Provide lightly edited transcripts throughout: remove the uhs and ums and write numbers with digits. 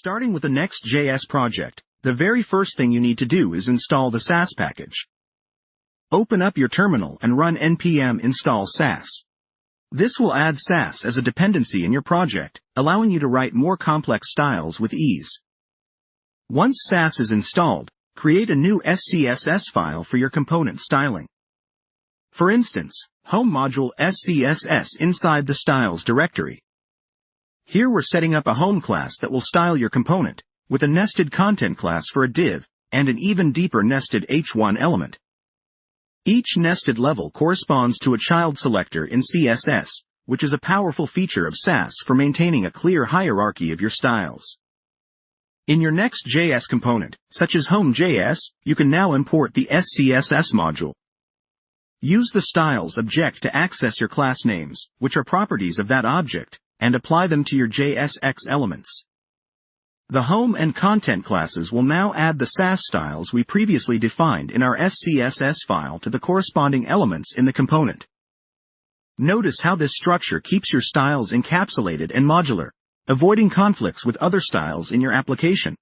Starting with the Next.js project, the very first thing you need to do is install the Sass package. Open up your terminal and run npm install Sass. This will add Sass as a dependency in your project, allowing you to write more complex styles with ease. Once Sass is installed, create a new SCSS file for your component styling. For instance, home module SCSS inside the styles directory. Here we're setting up a home class that will style your component, with a nested content class for a div, and an even deeper nested h1 element. Each nested level corresponds to a child selector in CSS, which is a powerful feature of Sass for maintaining a clear hierarchy of your styles. In your Next.js component, such as Home.js, you can now import the SCSS module. Use the styles object to access your class names, which are properties of that object, and apply them to your JSX elements. The home and content classes will now add the Sass styles we previously defined in our SCSS file to the corresponding elements in the component. Notice how this structure keeps your styles encapsulated and modular, avoiding conflicts with other styles in your application.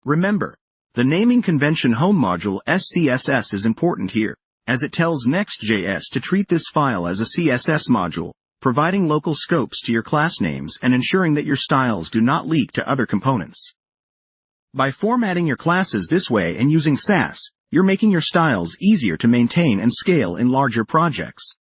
Remember, the naming convention home module SCSS is important here, as it tells Next.js to treat this file as a CSS module, providing local scopes to your class names and ensuring that your styles do not leak to other components. By formatting your classes this way and using Sass, you're making your styles easier to maintain and scale in larger projects.